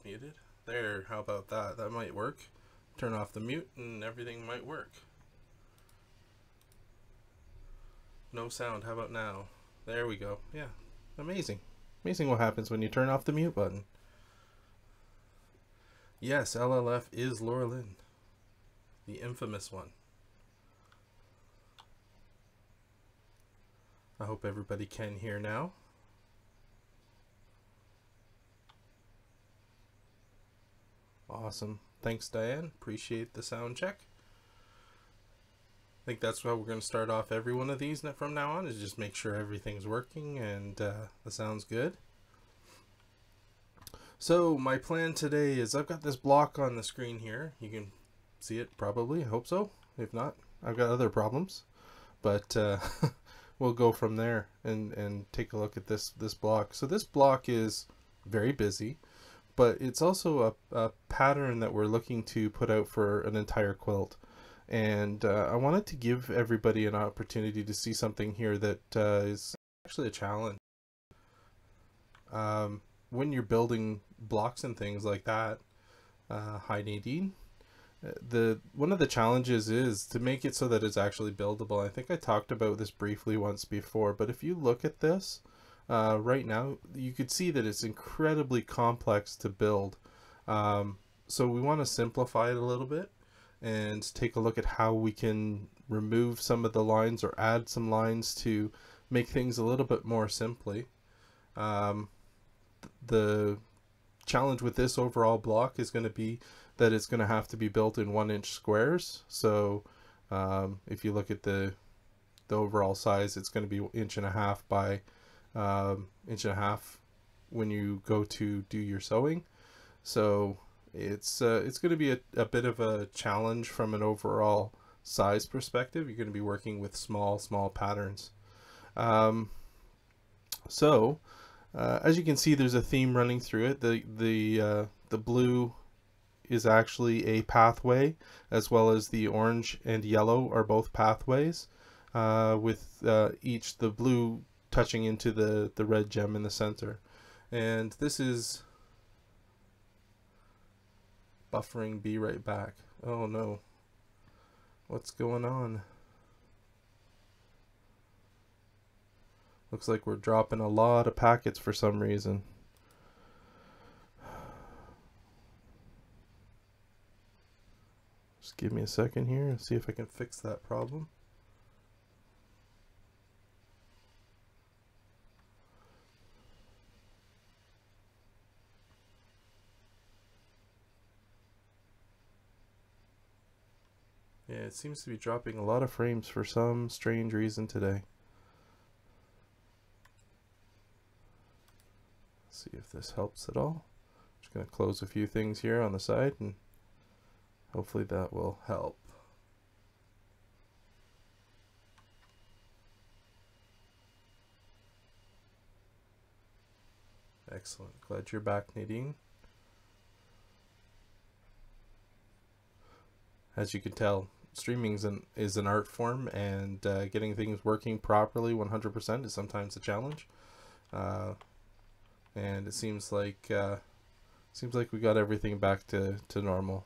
muted. There, how about that? That might work. Turn off the mute and everything might work. No sound, how about now? There we go. Yeah, amazing. Amazing what happens when you turn off the mute button. Yes, LLF is Laura Lynn, the infamous one. I hope everybody can hear now. Awesome. Thanks, Diane. Appreciate the sound check. I think that's how we're going to start off every one of these from now on, is just make sure everything's working and the sound's good. So my plan today is I've got this block on the screen here. You can see it probably. I hope so. If not, I've got other problems. But we'll go from there and take a look at this block. So this block is very busy, but it's also a pattern that we're looking to put out for an entire quilt. And I wanted to give everybody an opportunity to see something here that is actually a challenge. When you're building blocks and things like that, hi Nadine, one of the challenges is to make it so that it's actually buildable. I think I talked about this briefly once before, but if you look at this right now, you could see that it's incredibly complex to build. So we want to simplify it a little bit and take a look at how we can remove some of the lines or add some lines to make things a little bit more simply. The challenge with this overall block is going to be that it's going to have to be built in 1-inch squares. So if you look at the overall size, it's going to be 1.5 inches by 1.5 inches when you go to do your sewing. So it's going to be a bit of a challenge from an overall size perspective. You're going to be working with small patterns. As you can see, there's a theme running through it. The blue is actually a pathway, as well as the orange and yellow are both pathways, with the blue touching into the red gem in the center. And this is buffering. Be right back. Oh no, what's going on? Looks like we're dropping a lot of packets for some reason. Just give me a second here and see if I can fix that problem. Yeah, it seems to be dropping a lot of frames for some strange reason today. See if this helps at all. Just going to close a few things here on the side and hopefully that will help. Excellent. Glad you're back, Nadine. As you can tell, streaming is an art form, and getting things working properly 100% is sometimes a challenge. And it seems like we got everything back to normal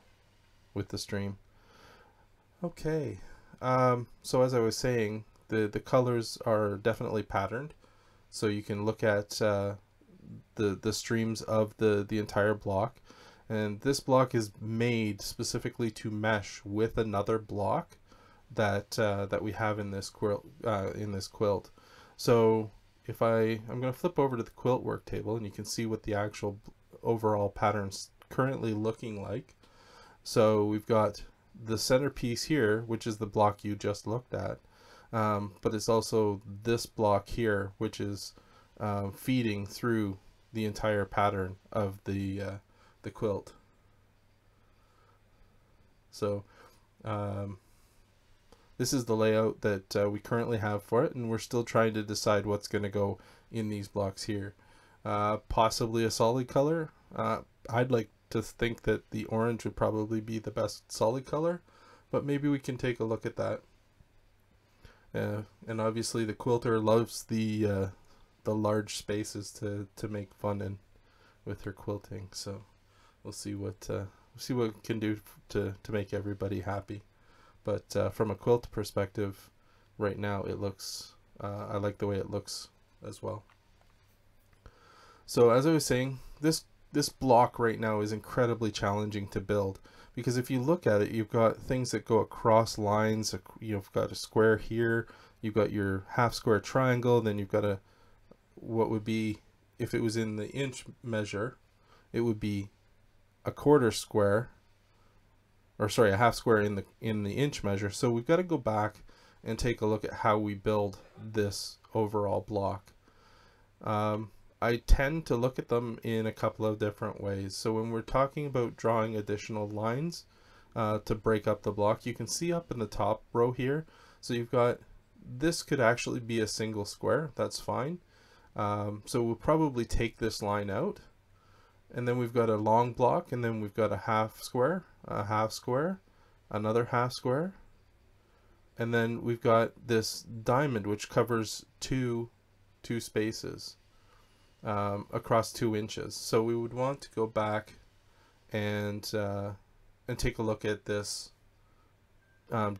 with the stream. Okay, so as I was saying, the colors are definitely patterned, so you can look at the streams of the entire block. And this block is made specifically to mesh with another block that we have in this quilt. So if I'm going to flip over to the quilt work table, and you can see what the actual overall pattern's currently looking like. So we've got the centerpiece here, which is the block you just looked at, but it's also this block here, which is feeding through the entire pattern of the quilt. So this is the layout that we currently have for it, and we're still trying to decide what's going to go in these blocks here. Possibly a solid color. I'd like to think that the orange would probably be the best solid color, but maybe we can take a look at that. And obviously the quilter loves the large spaces to make fun in with her quilting, so we'll see what we can do to make everybody happy. But from a quilt perspective, right now it looks, I like the way it looks as well. So as I was saying, this block right now is incredibly challenging to build, because if you look at it, you've got things that go across lines. You've got a square here, you've got your half square triangle, then you've got what would be, if it was in the inch measure, it would be a quarter square, or sorry, a half square in the inch measure. So we've got to go back and take a look at how we build this overall block. I tend to look at them in a couple of different ways. So when we're talking about drawing additional lines to break up the block, you can see up in the top row here, so you've got, this could actually be a single square, that's fine. So we'll probably take this line out, and then we've got a long block, and then we've got a half square, another half square, and then we've got this diamond which covers two spaces across 2 inches. So we would want to go back and take a look at this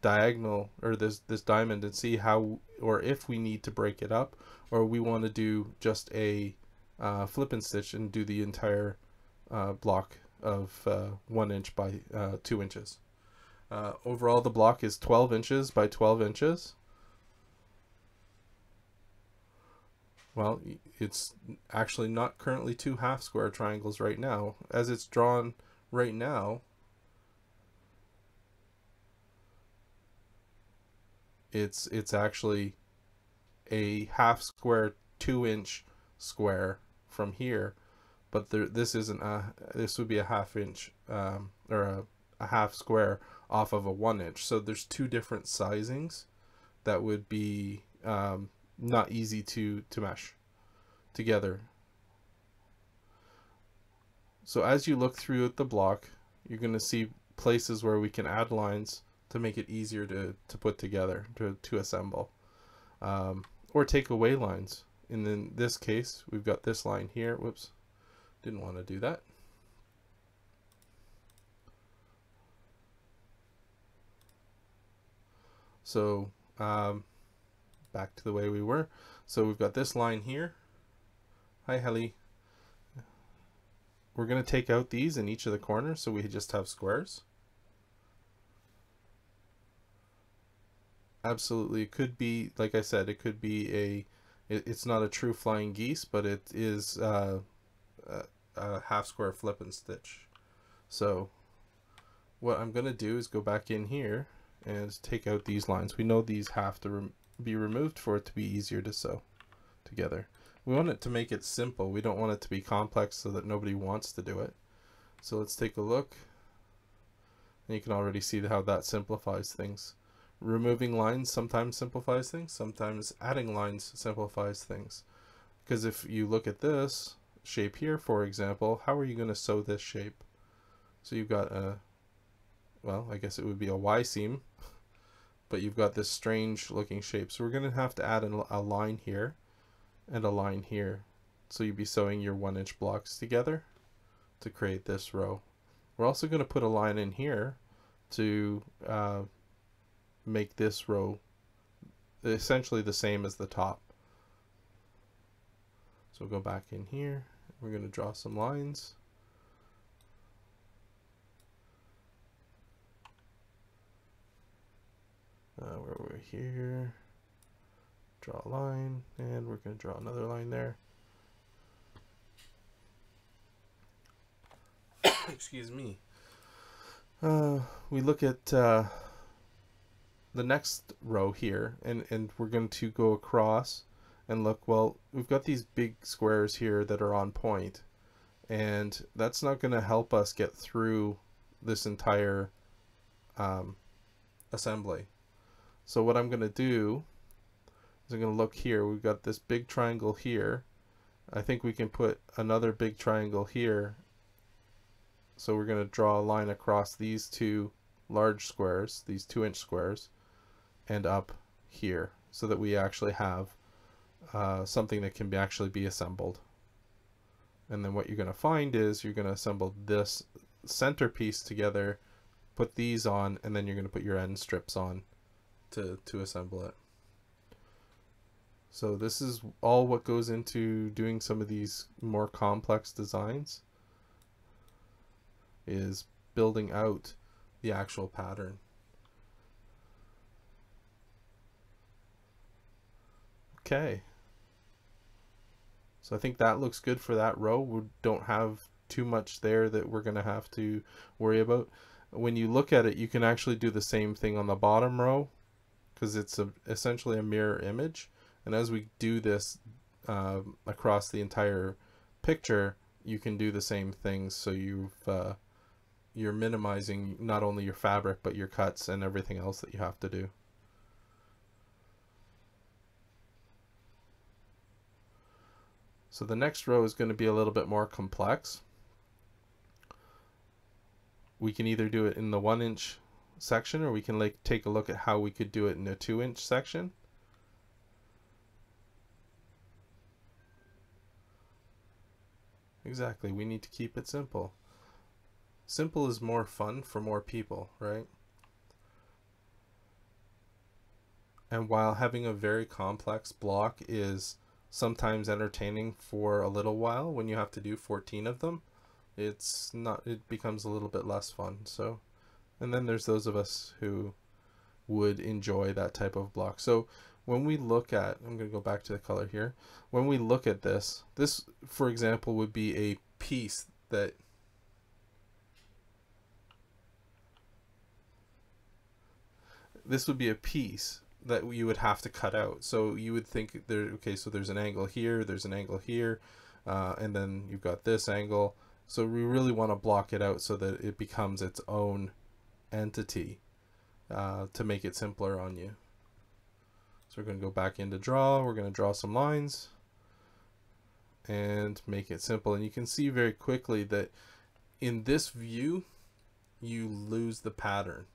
diagonal, or this diamond, and see how, or if we need to break it up, or we want to do just a flip and stitch and do the entire block of 1 inch by 2 inches. Overall the block is 12 inches by 12 inches. Well, it's actually not currently 2 half square triangles right now. As it's drawn right now, it's actually a half square 2-inch square from here, but this isn't this would be a half inch or a half square off of a 1 inch. So there's 2 different sizings that would be not easy to mesh together. So as you look through the block, you're going to see places where we can add lines to make it easier to put together, to assemble, or take away lines. And in this case, we've got this line here. Whoops, didn't want to do that. So back to the way we were. So we've got this line here. Hi, Helly. We're going to take out these in each of the corners, so we just have squares. Absolutely, it could be, like I said, it could be it's not a true flying geese, but it is a half square flip and stitch. So what I'm going to do is go back in here and take out these lines. We know these have to be removed for it to be easier to sew together. We want it to make it simple. We don't want it to be complex so that nobody wants to do it. So let's take a look. And you can already see how that simplifies things. Removing lines sometimes simplifies things, sometimes adding lines simplifies things. Because if you look at this shape here, for example, how are you going to sew this shape? So you've got a, well, I guess it would be a Y seam, but you've got this strange looking shape. So we're going to have to add a line here and a line here. So you'd be sewing your 1 inch blocks together to create this row. We're also going to put a line in here to make this row essentially the same as the top. So we'll go back in here. We're going to draw some lines. Where we're here, draw a line, and we're going to draw another line there. Excuse me. We look at the next row here, and we're going to go across and look. Well, we've got these big squares here that are on point, and that's not going to help us get through this entire assembly. So what I'm going to do is I'm going to look here. We've got this big triangle here. I think we can put another big triangle here. So we're going to draw a line across these 2 large squares, these 2 inch squares, and up here, so that we actually have something that can actually be assembled. And then what you're going to find is you're going to assemble this centerpiece together, put these on, and then you're going to put your end strips on to assemble it. So this is all what goes into doing some of these more complex designs, is building out the actual pattern. Okay. So I think that looks good for that row. We don't have too much there that we're going to have to worry about. When you look at it, you can actually do the same thing on the bottom row, because it's essentially a mirror image. And as we do this across the entire picture, you can do the same things. So you're minimizing not only your fabric, but your cuts and everything else that you have to do. So the next row is going to be a little bit more complex. We can either do it in the 1-inch section, or we can take a look at how we could do it in a 2-inch section. Exactly, we need to keep it simple. Simple is more fun for more people, right? And while having a very complex block is sometimes entertaining for a little while, when you have to do 14 of them, it becomes a little bit less fun. So, and then there's those of us who would enjoy that type of block. So when we look at, I'm going to go back to the color here. When we look at this, for example would be a piece that you would have to cut out. So you would think there, okay, so there's an angle here, there's an angle here, and then you've got this angle. So we really want to block it out so that it becomes its own entity, to make it simpler on you. So we're going to go back into draw, we're going to draw some lines and make it simple. And you can see very quickly that in this view you lose the pattern.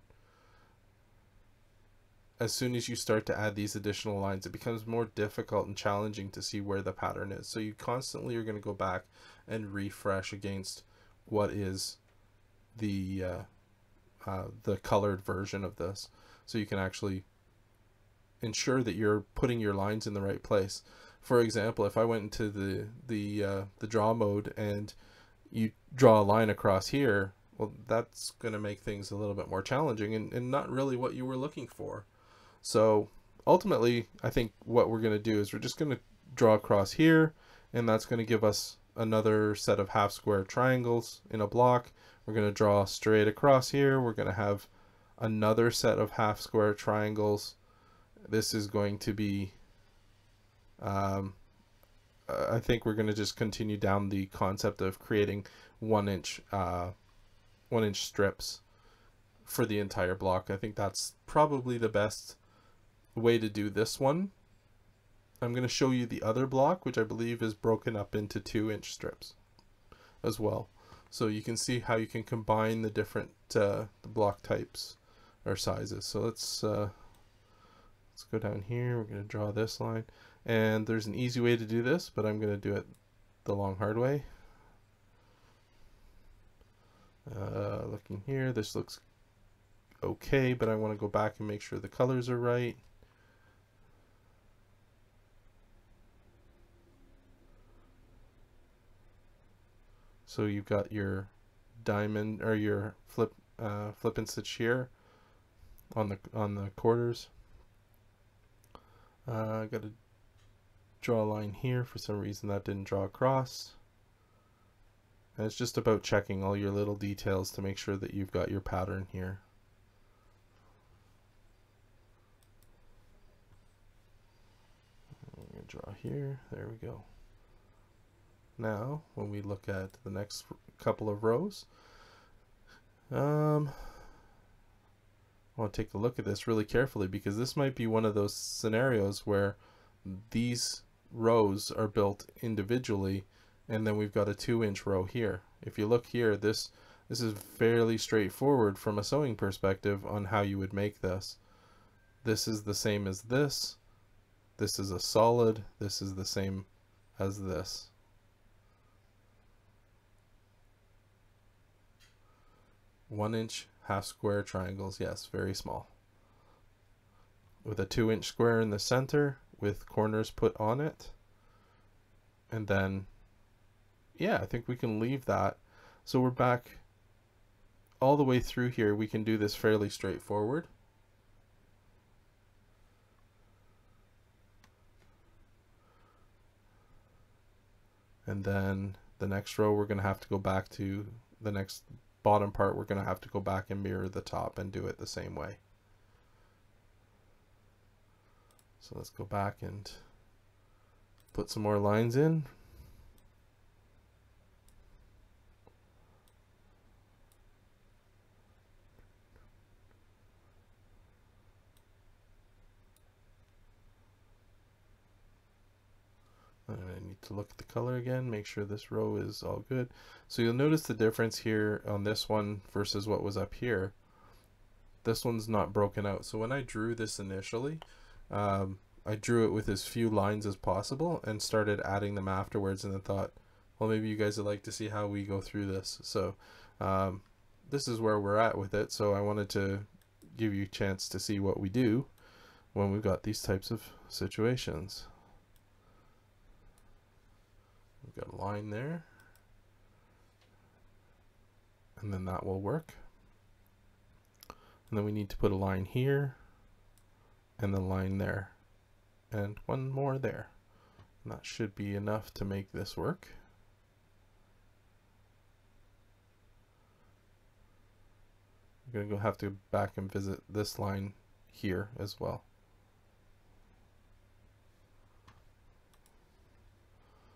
As soon as you start to add these additional lines, it becomes more difficult and challenging to see where the pattern is. So you constantly are going to go back and refresh against what is the colored version of this, so you can actually ensure that you're putting your lines in the right place. For example, if I went into the draw mode and you draw a line across here, well, that's going to make things a little bit more challenging and not really what you were looking for. So ultimately, I think what we're going to do is we're just going to draw across here, and that's going to give us another set of half square triangles in a block. We're going to draw straight across here. We're going to have another set of half square triangles. This is going to be, I think we're going to just continue down the concept of creating 1-inch strips for the entire block. I think that's probably the best way to do this one. I'm going to show you the other block, which I believe is broken up into 2-inch strips as well. So you can see how you can combine the different the block types or sizes. So let's go down here. We're going to draw this line, and there's an easy way to do this, but I'm going to do it the long hard way. Looking here, this looks okay, but I want to go back and make sure the colors are right. So you've got your diamond or your flip and stitch here on the quarters. I got to draw a line here. For some reason that didn't draw across. And it's just about checking all your little details to make sure that you've got your pattern here. I'm going to draw here. There we go. Now, when we look at the next couple of rows, I want to take a look at this really carefully, because this might be one of those scenarios where these rows are built individually, and then we've got a 2-inch row here. If you look here, this is fairly straightforward from a sewing perspective on how you would make this. This is the same as this. This is a solid. This is the same as this. 1-inch half square triangles. Yes, very small. With a 2-inch square in the center with corners put on it. And then, yeah, I think we can leave that. So we're back all the way through here. We can do this fairly straightforward. And then the next row, we're going to have to go back to the next bottom part. We're going to have to go back and mirror the top and do it the same way. So let's go back and put some more lines in. And I need to look at the color again, make sure this row is all good. So you'll notice the difference here on this one versus what was up here. This one's not broken out. So when I drew this initially, I drew it with as few lines as possible and started adding them afterwards, and then thought, well, maybe you guys would like to see how we go through this. So this is where we're at with it. So I wanted to give you a chance to see what we do when we've got these types of situations. We've got a line there, and then that will work. And then we need to put a line here, and the line there, and one more there. And that should be enough to make this work. We're going to have to go back and visit this line here as well.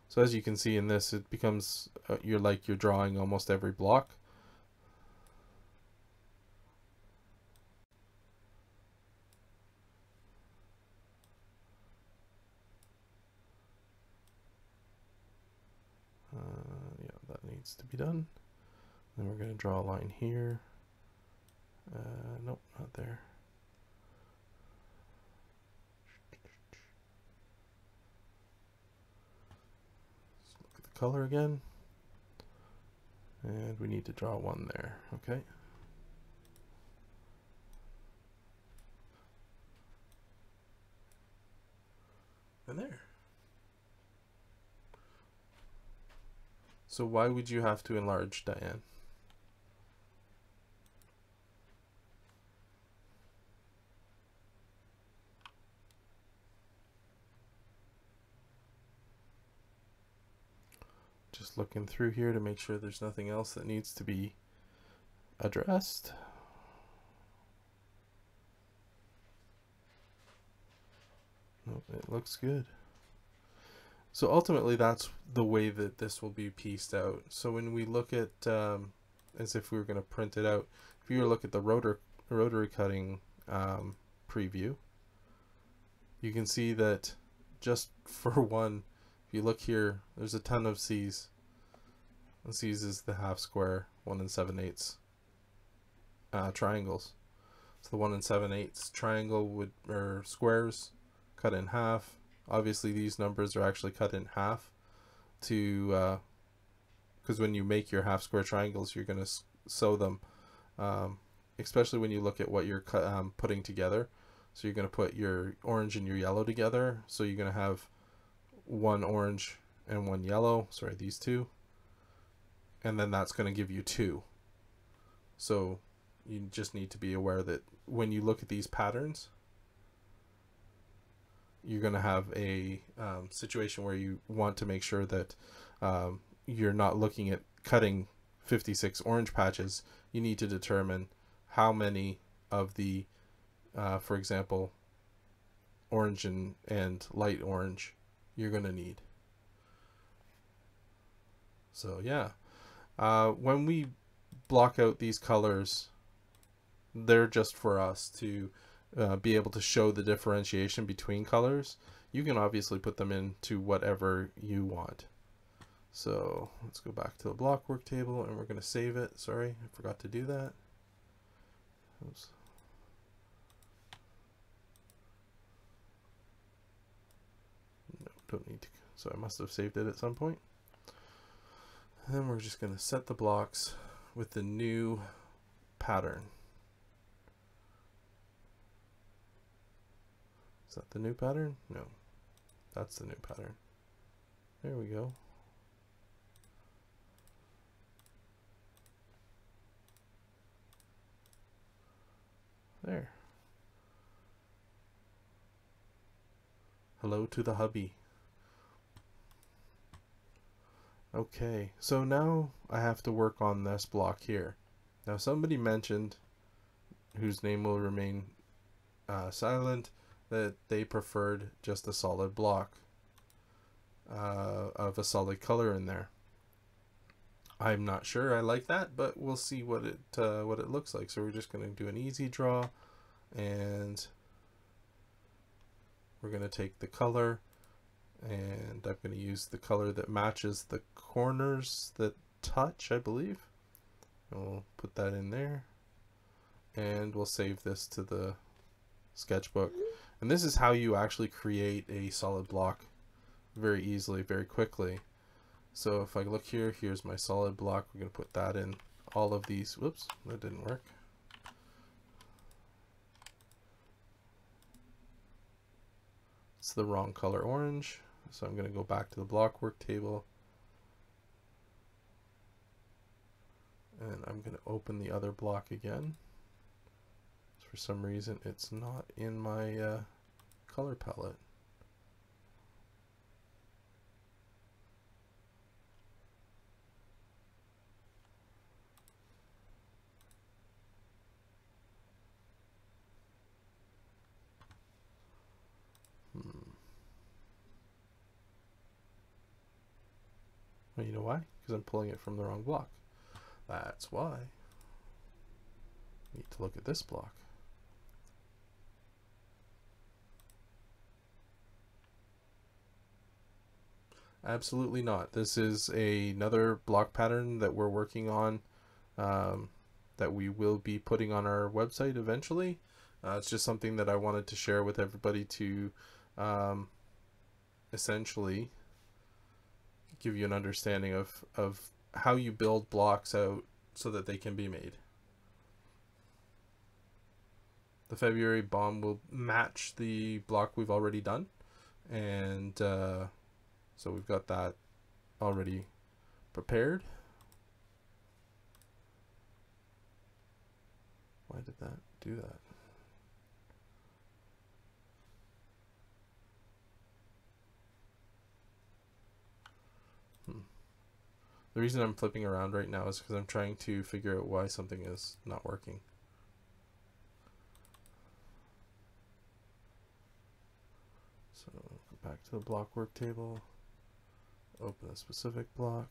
So as you can see in this, it becomes you're drawing almost every block. Yeah, that needs to be done. Then we're going to draw a line here. Nope, not there. Let's look at the color again. And we need to draw one there, okay? And there. So why would you have to enlarge, Diane? Just looking through here to make sure there's nothing else that needs to be addressed. Nope, it looks good. So ultimately that's the way that this will be pieced out. So when we look at, as if we were going to print it out, if you were to look at the rotary cutting preview, you can see that just for one, if you look here, there's a ton of C's. And C's is the half square 1 7/8 triangles. So the 1 7/8 triangle would, or squares, cut in half. Obviously these numbers are actually cut in half to, because when you make your half square triangles, you're going to sew them, especially when you look at what you're putting together. So you're going to put your orange and your yellow together. So you're going to have one orange and one yellow, sorry, these two. And then that's going to give you 2. So you just need to be aware that when you look at these patterns, you're going to have a situation where you want to make sure that you're not looking at cutting 56 orange patches. You need to determine how many of the, for example, orange and light orange you're going to need. So yeah, when we block out these colors, they're just for us to be able to show the differentiation between colors. You can obviously put them into whatever you want. So let's go back to the block work table and we're going to save it. Sorry, I forgot to do that. Oops. No, don't need to. So I must have saved it at some point. And then we're just going to set the blocks with the new pattern. Is that the new pattern? No, that's the new pattern. There we go. There. Hello to the hubby. Okay, so now I have to work on this block here. Now somebody mentioned, whose name will remain silent, that they preferred just a solid block of a solid color in there. I'm not sure I like that, but we'll see what it looks like. So we're just going to do an easy draw, and we're going to take the color, and I'm going to use the color that matches the corners that touch, I believe. And we'll put that in there, and we'll save this to the sketchbook. And this is how you actually create a solid block very easily, very quickly. So if I look here, here's my solid block. We're going to put that in all of these. Whoops, that didn't work. It's the wrong color orange. So I'm going to go back to the block work table. And I'm going to open the other block again. For some reason, it's not in my color palette. Well, you know why? Because I'm pulling it from the wrong block. That's why. Need to look at this block. Absolutely not. This is another block pattern that we're working on, that we will be putting on our website eventually. It's just something that I wanted to share with everybody to essentially give you an understanding of how you build blocks out so that they can be made. The February bomb will match the block we've already done, and so we've got that already prepared. Why did that do that? The reason I'm flipping around right now is because I'm trying to figure out why something is not working. So go back to the block work table, open a specific block,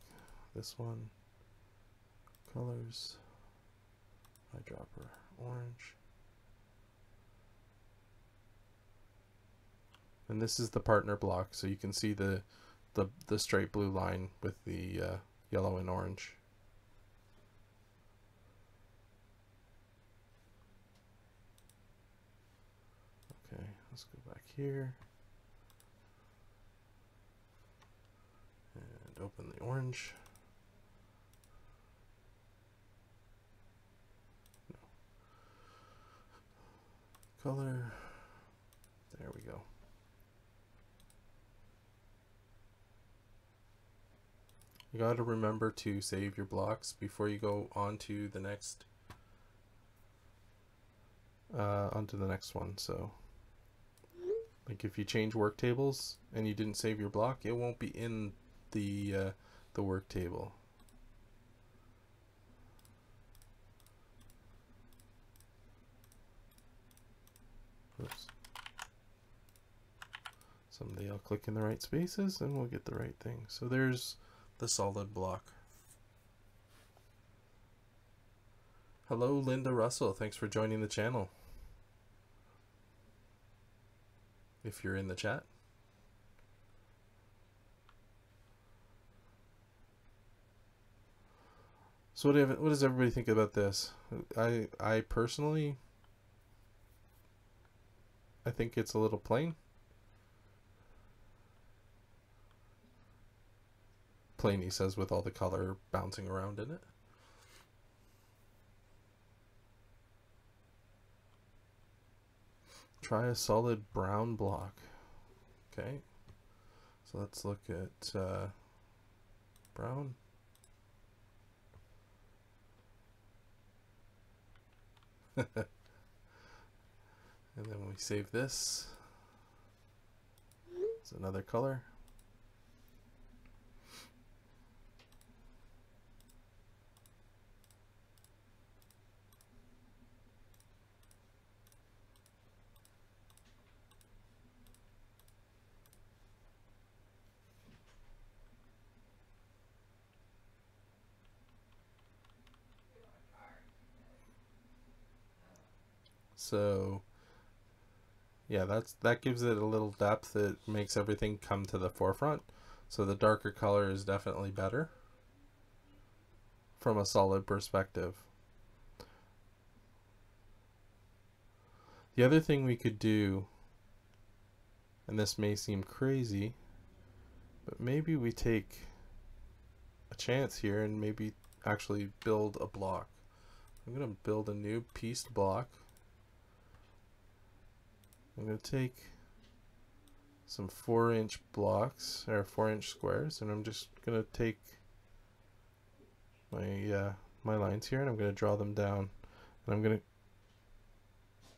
this one, colors, eyedropper orange. And this is the partner block, so you can see the straight blue line with the yellow and orange. Okay, let's go back here and open the orange. No. Color. There we go. You got to remember to save your blocks before you go on to the next one. So like if you change work tables and you didn't save your block, it won't be in the work table. Oops. Someday I'll click in the right spaces and we'll get the right thing. So there's the solid block. Hello, Linda Russell. Thanks for joining the channel. If you're in the chat. So what does everybody think about this? I personally, I think it's a little plain. Plain, he says, with all the color bouncing around in it. try a solid brown block. Okay, so let's look at brown. And then we save this. It's another color. So yeah, that gives it a little depth. It makes everything come to the forefront. So the darker color is definitely better from a solid perspective. The other thing we could do, and this may seem crazy, but maybe we take a chance here and maybe actually build a block. I'm going to build a new pieced block. I'm going to take some 4-inch blocks, or 4-inch squares, and I'm just going to take my my lines here, and I'm going to draw them down. And I'm going to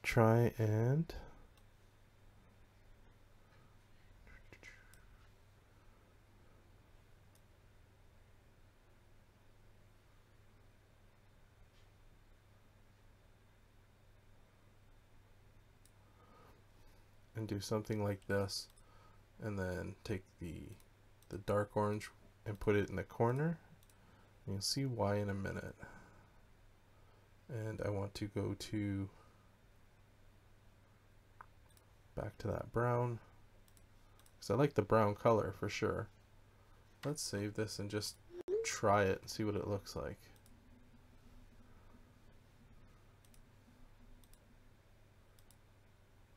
try and do something like this, and then take the dark orange and put it in the corner. You'll see why in a minute. And I want to go to back to that brown, because I like the brown color for sure. Let's save this and just try it and see what it looks like.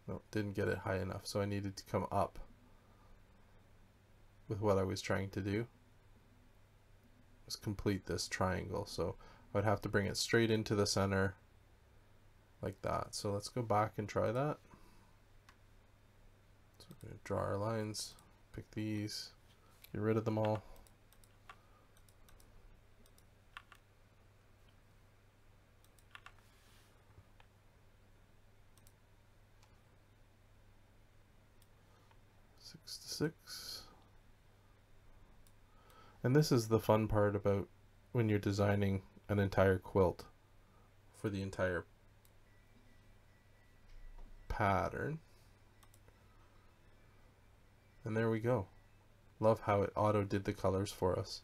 No, didn't get it high enough, so I needed to come up with what I was trying to do. Let's complete this triangle, so I would have to bring it straight into the center like that. So let's go back and try that. So we're going to draw our lines, pick these, get rid of them all. Six to 6. And this is the fun part about when you're designing an entire quilt for the entire pattern. And there we go. Love how it auto did the colors for us.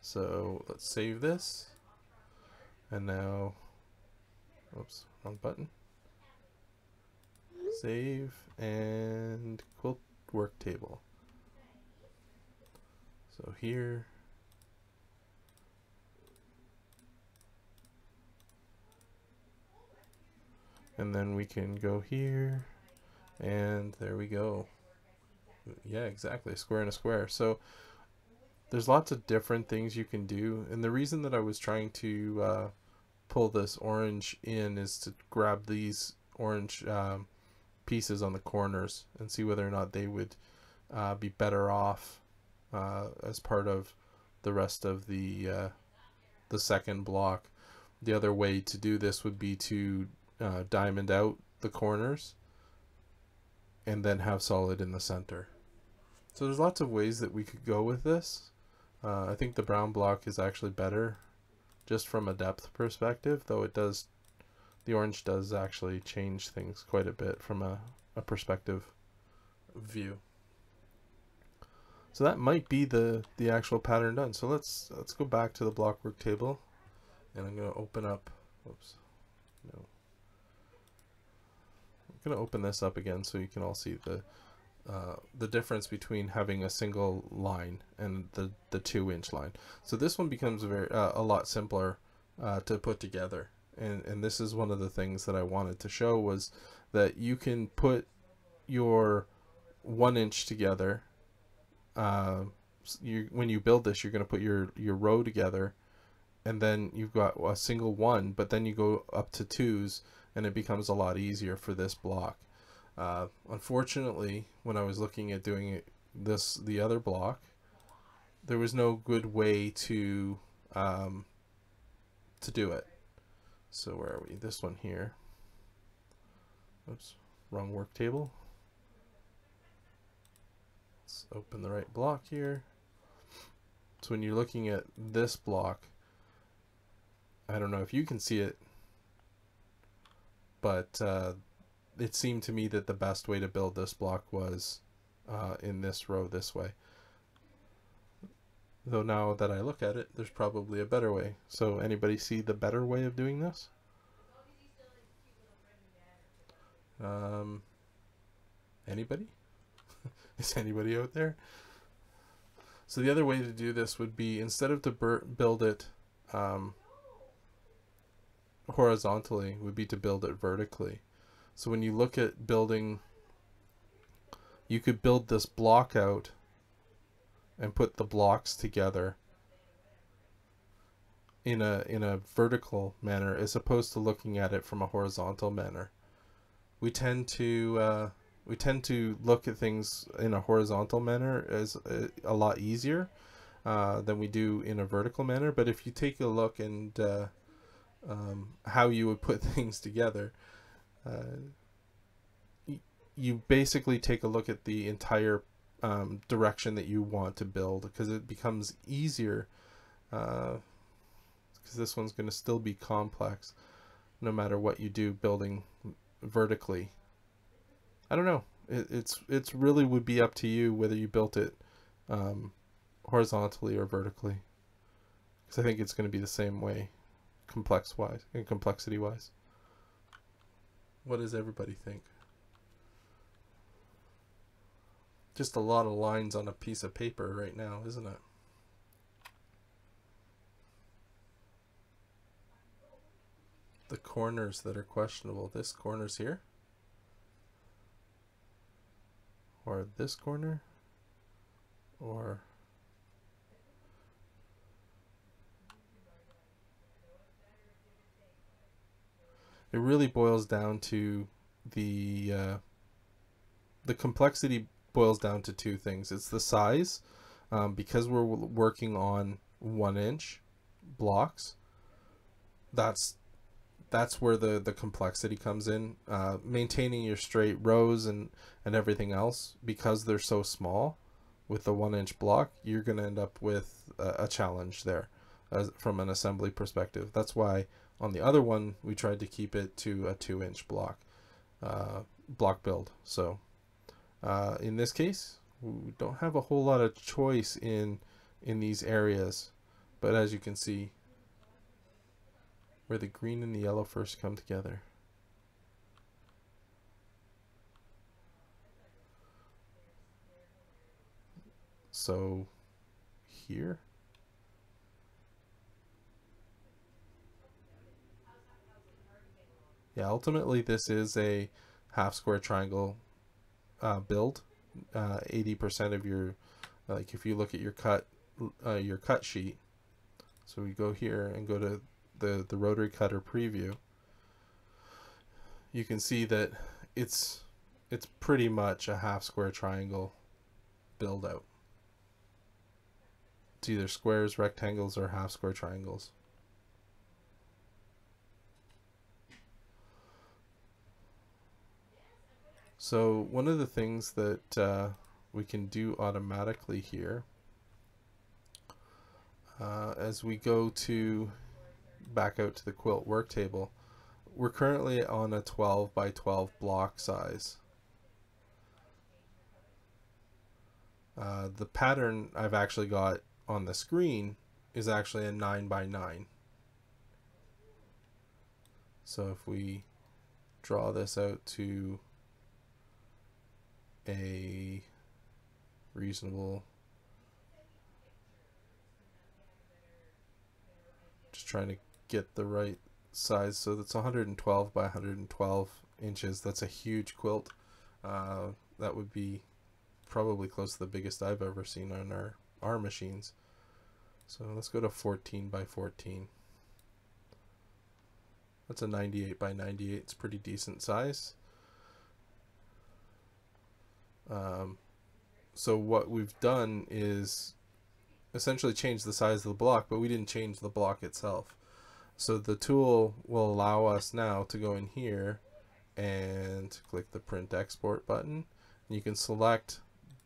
So let's save this. And now, oops, wrong button. Save and quilt work table. So here, and then we can go here, and there we go. Yeah, exactly, a square and a square. So there's lots of different things you can do, and the reason that I was trying to pull this orange in is to grab these orange pieces on the corners and see whether or not they would be better off as part of the rest of the second block. The other way to do this would be to diamond out the corners and then have solid in the center. So there's lots of ways that we could go with this. I think the brown block is actually better just from a depth perspective, though it does, the orange does actually change things quite a bit from a perspective view. So that might be the actual pattern done. So let's go back to the block work table, and I'm going to open up, oops, no. I'm going to open this up again so you can all see the difference between having a single line and the 2-inch line. So this one becomes a lot simpler to put together. And this is one of the things that I wanted to show, was that you can put your 1-inch together. When you build this, you're going to put your row together, and then you've got a single one, but then you go up to twos, and it becomes a lot easier for this block. Unfortunately, when I was looking at doing it, the other block, there was no good way to do it. So where are we? This one here. Oops, wrong work table. Let's open the right block here. So when you're looking at this block, I don't know if you can see it, but it seemed to me that the best way to build this block was in this row this way. Though now that I look at it, there's probably a better way. So anybody see the better way of doing this? Anybody? Is anybody out there? So the other way to do this would be, instead of to build it horizontally, would be to build it vertically. So when you look at building, you could build this block out and put the blocks together in a vertical manner, as opposed to looking at it from a horizontal manner. We tend to look at things in a horizontal manner as a lot easier than we do in a vertical manner. But if you take a look and how you would put things together, you basically take a look at the entire direction that you want to build, because it becomes easier, because this one's going to still be complex no matter what you do building vertically. I don't know, it's really would be up to you whether you built it horizontally or vertically, because I think it's going to be the same way complexity wise. What does everybody think? Just a lot of lines on a piece of paper right now, isn't it? The corners that are questionable. This corner's here. Or this corner. Or it really boils down to the complexity boils down to two things. It's the size, because we're working on 1-inch blocks. That's where the complexity comes in. Maintaining your straight rows and everything else, because they're so small with the 1-inch block, you're going to end up with a challenge there from an assembly perspective. That's why on the other one we tried to keep it to a 2-inch block build. So in this case, we don't have a whole lot of choice in these areas, but as you can see, where the green and the yellow first come together. So here, yeah, ultimately this is a half square triangle build. 80% of your, like if you look at your cut sheet, so we go here and go to the rotary cutter preview, you can see that it's pretty much a half square triangle build out. It's either squares, rectangles, or half square triangles. So one of the things that we can do automatically here, as we go to back out to the quilt work table, we're currently on a 12 by 12 block size. The pattern I've actually got on the screen is actually a 9 by 9. So if we draw this out to a reasonable, just trying to get the right size, so that's 112 by 112 inches. That's a huge quilt. That would be probably close to the biggest I've ever seen on our machines. So let's go to 14 by 14. That's a 98 by 98. It's pretty decent size. So what we've done is essentially change the size of the block, but we didn't change the block itself. So the tool will allow us now to go in here and click the print export button. And you can select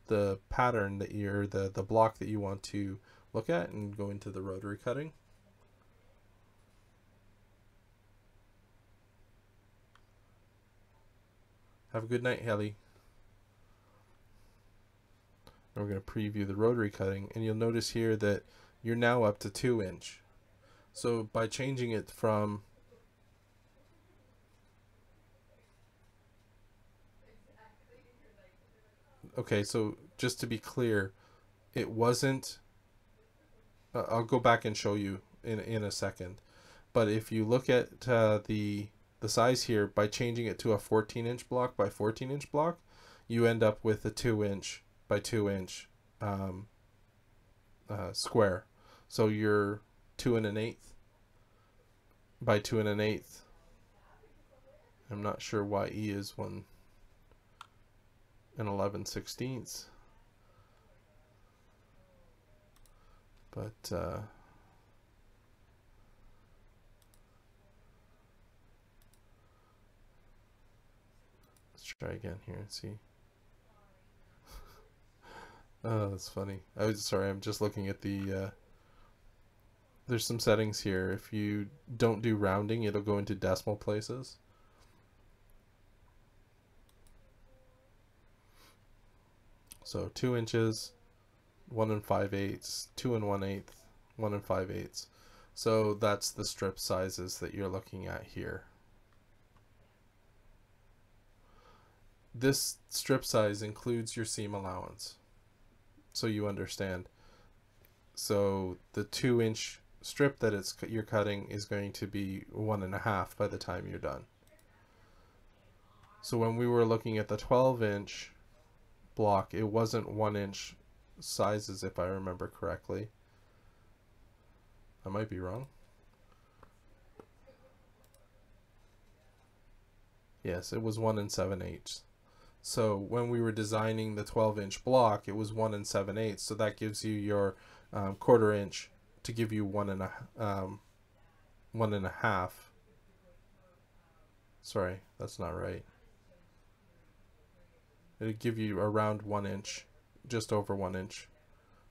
the pattern that you're the block that you want to look at and go into the rotary cutting. Have a good night, Helly. And we're going to preview the rotary cutting, and you'll notice here that you're now up to 2 inch. So by changing it from okay, so just to be clear, it wasn't I'll go back and show you in a second. But if you look at the size here, by changing it to a 14-inch block by 14-inch block, you end up with a 2-inch by 2-inch square. So you're 2 1/8 by 2 1/8. I'm not sure why E is 1 11/16. But let's try again here and see. Oh, that's funny. I'm just looking at the there's some settings here. If you don't do rounding, it'll go into decimal places. So 2 inches, 1 5/8, 2 1/8, 1 5/8. So that's the strip sizes that you're looking at here. This strip size includes your seam allowance, so you understand. So the 2-inch strip that you're cutting is going to be 1 1/2 by the time you're done. So when we were looking at the 12-inch block, it wasn't 1-inch sizes, if I remember correctly. I might be wrong. Yes, it was 1 7/8. So when we were designing the 12-inch block, it was 1 7/8. So that gives you your 1/4 inch to give you 1 1/2. Sorry, that's not right. It would give you around 1 inch, just over 1 inch,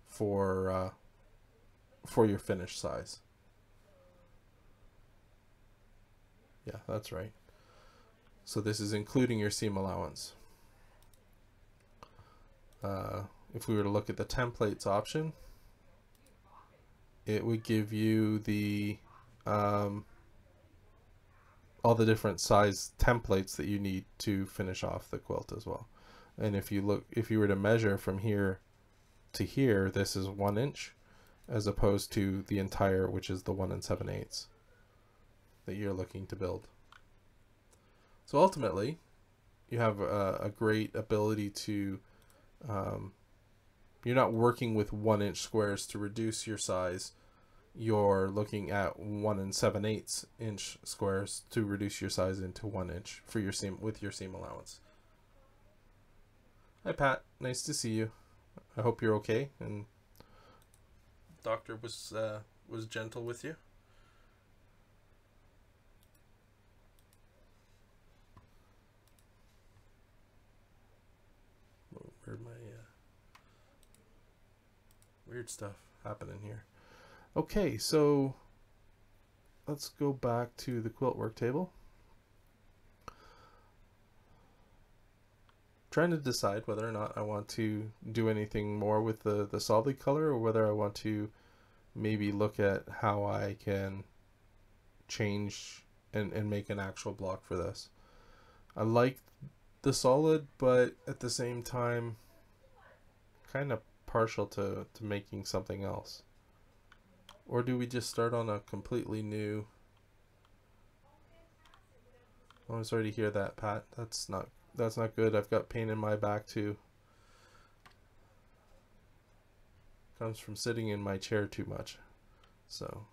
for your finished size. Yeah, that's right. So this is including your seam allowance. If we were to look at the templates option, it would give you the all the different size templates that you need to finish off the quilt as well. And if you were to measure from here to here, this is 1 inch, as opposed to the entire, which is the 1 7/8 that you're looking to build. So ultimately, you have a great ability to you're not working with 1-inch squares to reduce your size. You're looking at 1 7/8 inch squares to reduce your size into 1 inch for your seam with your seam allowance. Hi Pat, nice to see you. I hope you're okay and doctor was gentle with you. Where'd my weird stuff happening here? Okay, so let's go back to the quilt work table. Trying to decide whether or not I want to do anything more with the solid color, or whether I want to maybe look at how I can change and make an actual block for this. I like the solid, but at the same time kind of partial to making something else. Or do we just start on a completely new... Oh, I'm sorry to hear that, Pat. That's not good. I've got pain in my back too. Comes from sitting in my chair too much. So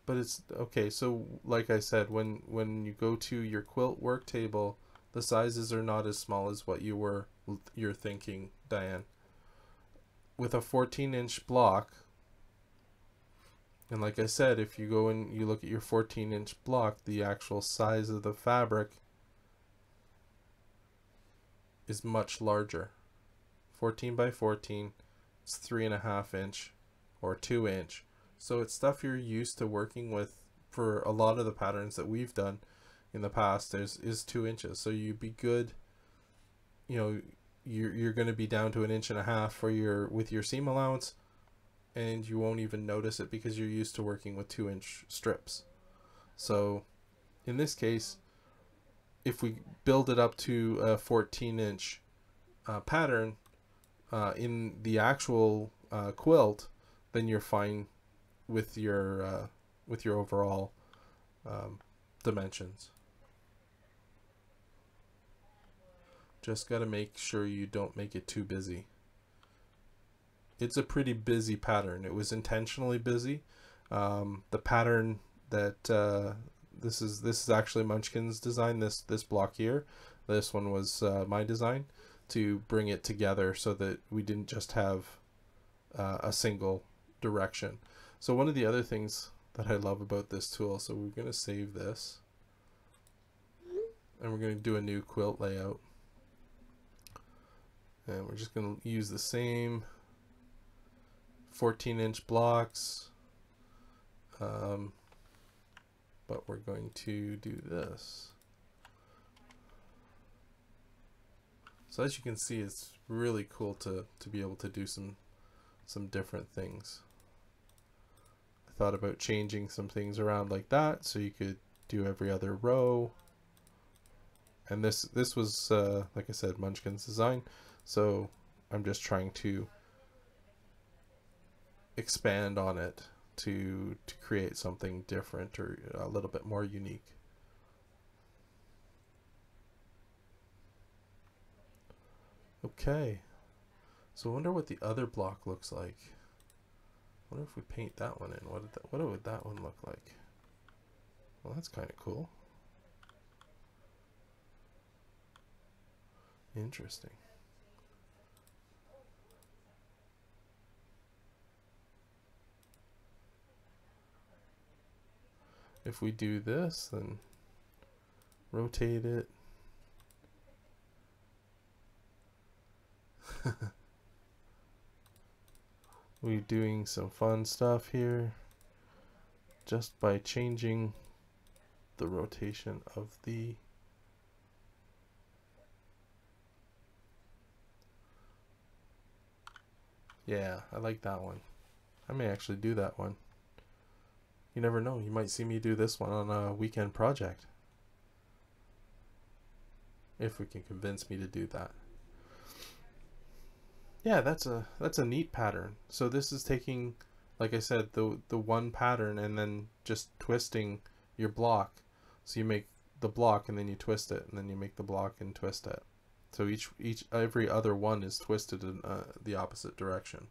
But it's okay. So like I said, when you go to your quilt work table, the sizes are not as small as what you're thinking, Diane. With a 14-inch block, and like I said, if you go and you look at your 14-inch block, the actual size of the fabric is much larger. 14 by 14, it's 3.5 inch or 2 inch. So it's stuff you're used to working with for a lot of the patterns that we've done in the past. Is 2 inches. So you'd be good, you know, you're going to be down to 1.5 inch for with your seam allowance, and you won't even notice it because you're used to working with 2-inch strips. So in this case, if we build it up to a 14-inch pattern in the actual quilt, then you're fine with your overall dimensions. Just got to make sure you don't make it too busy. It's a pretty busy pattern. It was intentionally busy. The pattern that this is actually Munchkin's design. This block here. This one was my design to bring it together so that we didn't just have a single direction. So one of the other things that I love about this tool, so we're going to save this and we're going to do a new quilt layout, and we're just going to use the same 14-inch blocks, but we're going to do this. So as you can see, it's really cool to be able to do some different things. I thought about changing some things around like that, so you could do every other row. And this was like I said, Munchkin's design, so I'm just trying to expand on it to create something different or a little bit more unique. Okay, so I wonder what the other block looks like. I wonder if we paint that one in, what would that one look like? Well, that's kind of cool. Interesting. If we do this, then rotate it. We're doing some fun stuff here just by changing the rotation of the yeah, I like that one. I may actually do that one. You never know, you might see me do this one on a weekend project if we can convince me to do that. Yeah, that's a neat pattern. So this is taking, like I said, the one pattern and then just twisting your block. So you make the block and then you twist it, and then you make the block and twist it. So every other one is twisted in the opposite direction.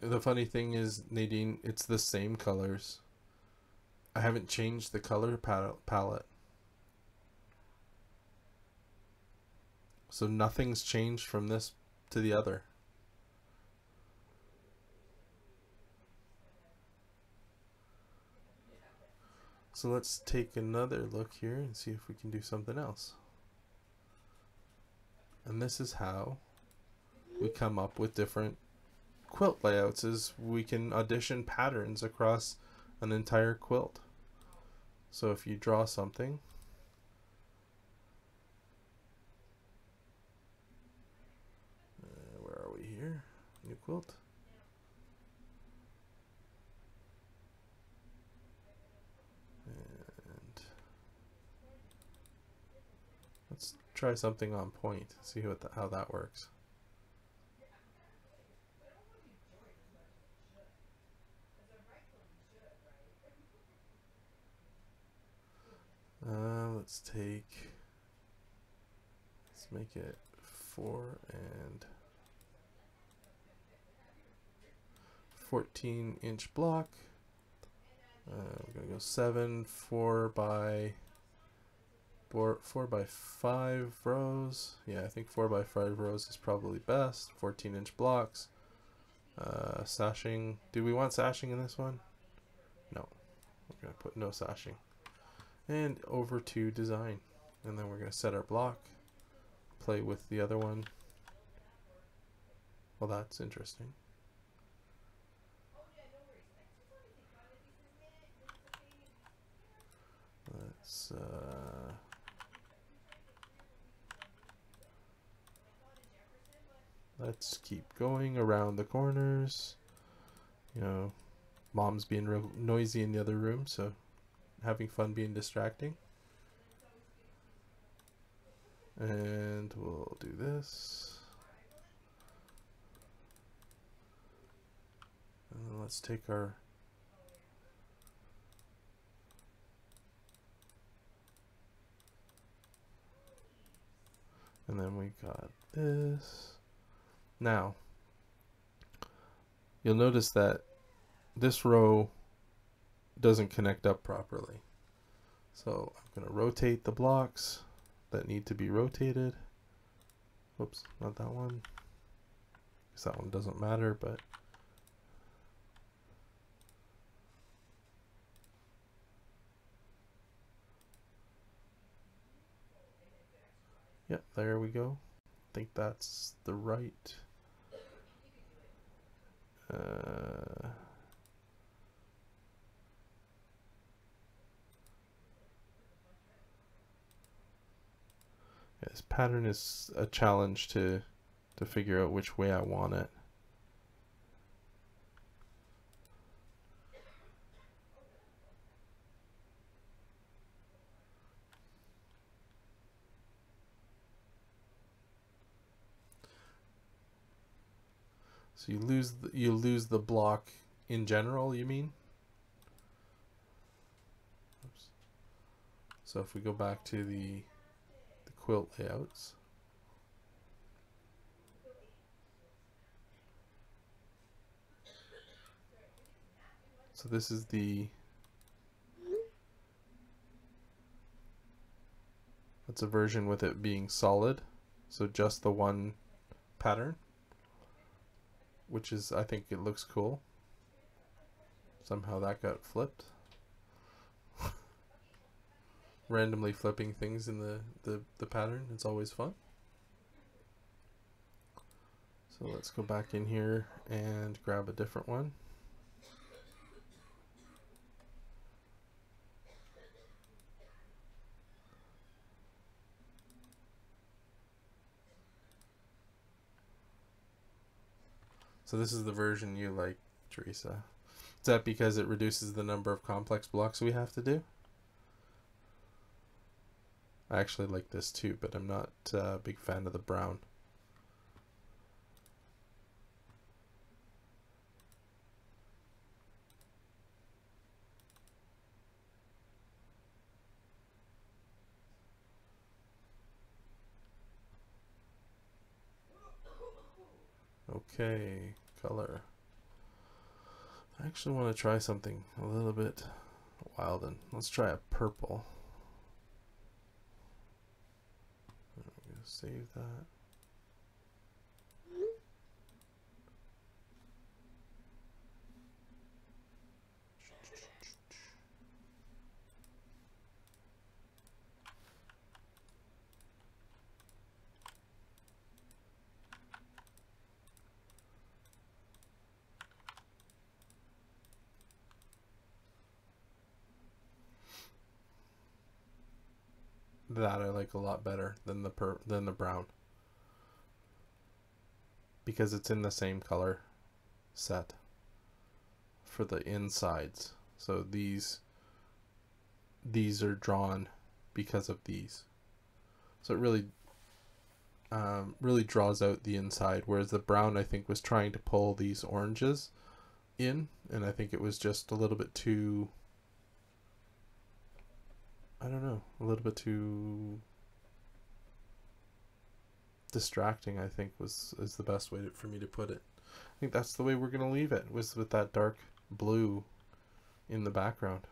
The funny thing is, Nadine, it's the same colors. I haven't changed the color palette. So nothing's changed from this to the other. So let's take another look here and see if we can do something else. And this is how we come up with different quilt layouts, is we can audition patterns across an entire quilt. So if you draw something, where are we here? New quilt. And let's try something on point, see how that works. Let's make it 4 and 14-inch block. We're gonna go 7 4 by 5 rows. Yeah, I think 4 by 5 rows is probably best. 14-inch blocks. Sashing. Do we want sashing in this one? No. We're gonna put no sashing. And over to design. And then we're gonna set our block. Play with the other one. Well, that's interesting. Let's keep going around the corners. You know, mom's being real noisy in the other room, so having fun being distracting. And we'll do this. And then let's take our and then we got this. Now, you'll notice that this row doesn't connect up properly. So I'm going to rotate the blocks that need to be rotated. Whoops, not that one. Because that one doesn't matter, but yeah, there we go. I think that's the right. This pattern is a challenge to figure out which way I want it. So you lose the block in general, you mean? Oops. So if we go back to the quilt layouts. So this is that's a version with it being solid. So just the one pattern, which is, I think it looks cool. Somehow that got flipped. Randomly flipping things in the pattern, it's always fun. So let's go back in here and grab a different one. So this is the version you like, Teresa. Is that because it reduces the number of complex blocks we have to do? I actually like this too, but I'm not a big fan of the brown. Okay, color. I actually want to try something a little bit wild, and let's try a purple. I'm gonna save that. That I like a lot better than the brown, because it's in the same color set for the insides. So these are drawn because of these. So it really really draws out the inside, whereas the brown, I think, was trying to pull these oranges in, and I think it was just a little bit too, I don't know, a little bit too distracting, I think is the best way for me to put it. think that's the way we're going to leave it, was with that dark blue in the background.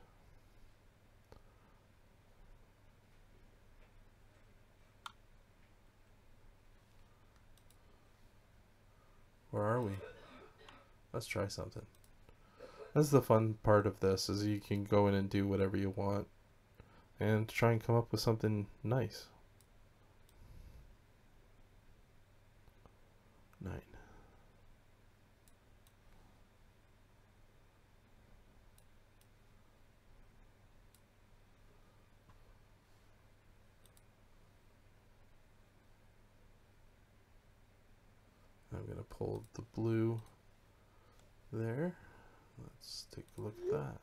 Where are we? Let's try something. That's the fun part of this, is you can go in and do whatever you want and try and come up with something nice. 9. I'm going to pull the blue there. Let's take a look at that.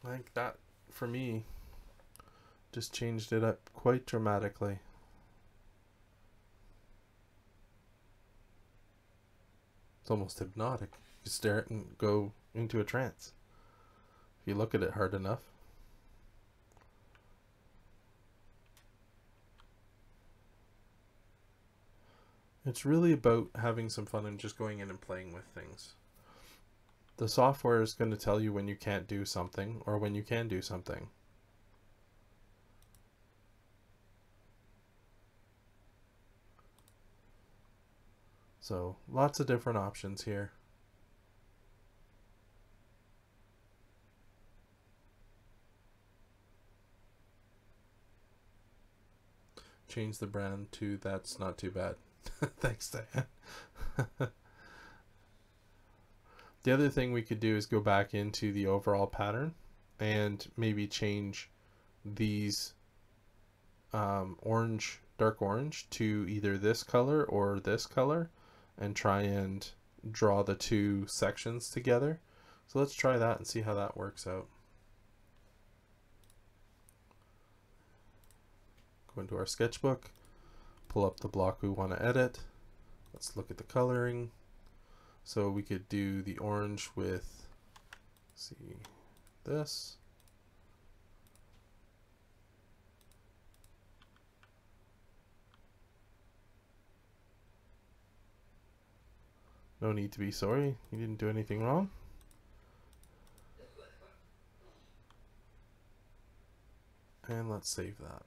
Like that, for me, just changed it up quite dramatically. It's almost hypnotic. You stare at it and go into a trance if you look at it hard enough. It's really about having some fun and just going in and playing with things. The software is going to tell you when you can't do something or when you can do something. So lots of different options here. Change the brand to That's Not Too Bad. Thanks, Diane. The other thing we could do is go back into the overall pattern and maybe change these orange, dark orange, to either this color or this color, and try and draw the two sections together. So let's try that and see how that works out. Go into our sketchbook, pull up the block we want to edit. Let's look at the coloring. So we could do the orange with, let's see, this. No need to be sorry, you didn't do anything wrong. And let's save that.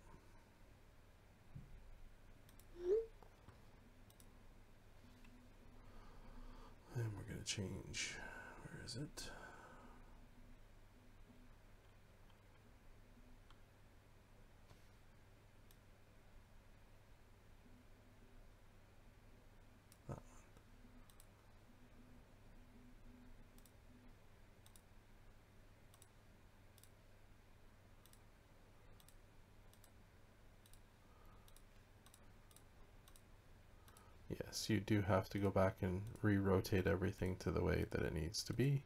And we're going to change, where is it? That one. Yes, you do have to go back and re-rotate everything to the way that it needs to be.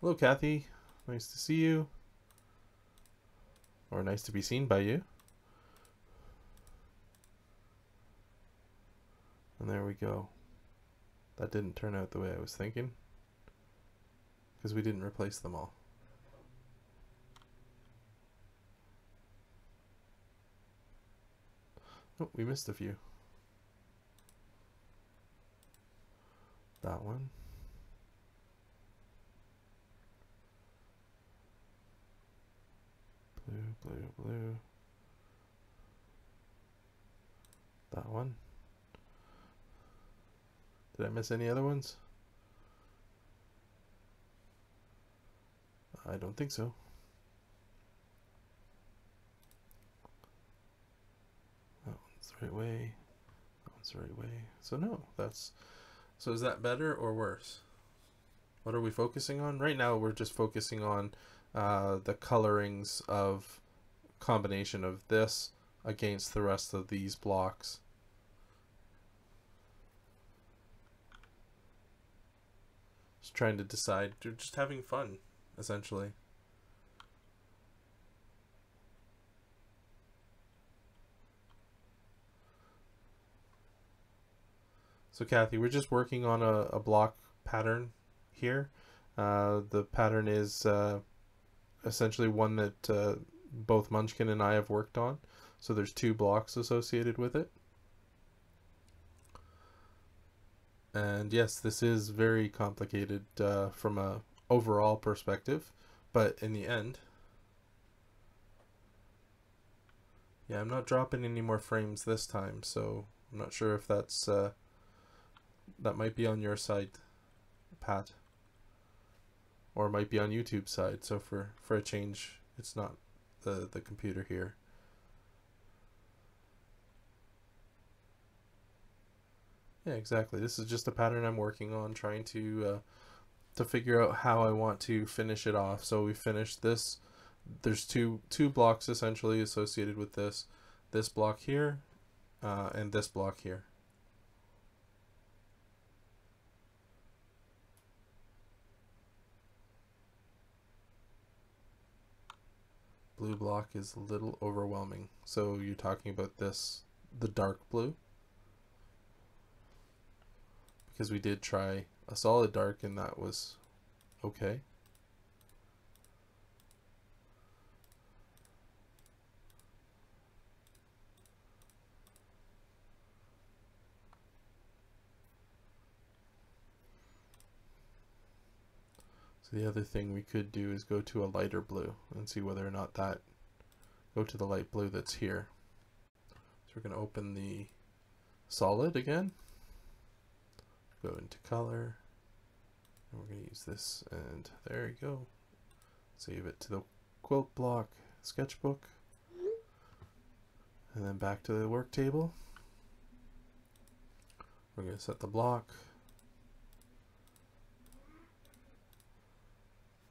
Hello, Kathy. Nice to see you. Or nice to be seen by you. And there we go. That didn't turn out the way I was thinking, because we didn't replace them all. Oh, we missed a few. That one. Blue, blue, blue. That one. Did I miss any other ones? I don't think so. That one's the right way. That one's the right way. So no, that's... So is that better or worse? What are we focusing on? Right now we're just focusing on the colorings of combination of this against the rest of these blocks. Just trying to decide, just having fun essentially. So Kathy, we're just working on a block pattern here. The pattern is essentially one that both Munchkin and I have worked on. So there's 2 blocks associated with it. And yes, this is very complicated from a overall perspective, but in the end, yeah, I'm not dropping any more frames this time, so I'm not sure if that's that might be on your side, Pat, or it might be on YouTube's side. So for a change, it's not the computer here. Yeah, exactly. This is just a pattern I'm working on, trying to figure out how I want to finish it off. So we finished this. There's two blocks essentially associated with this block here and this block here. Blue block is a little overwhelming. So you're talking about this, the dark blue, because we did try a solid dark and that was okay. So the other thing we could do is go to a lighter blue and see whether or not that, go to the light blue that's here. So we're going to open the solid again, go into color, and we're going to use this, and there you go. Save it to the quilt block sketchbook, and then back to the work table. We're going to set the block,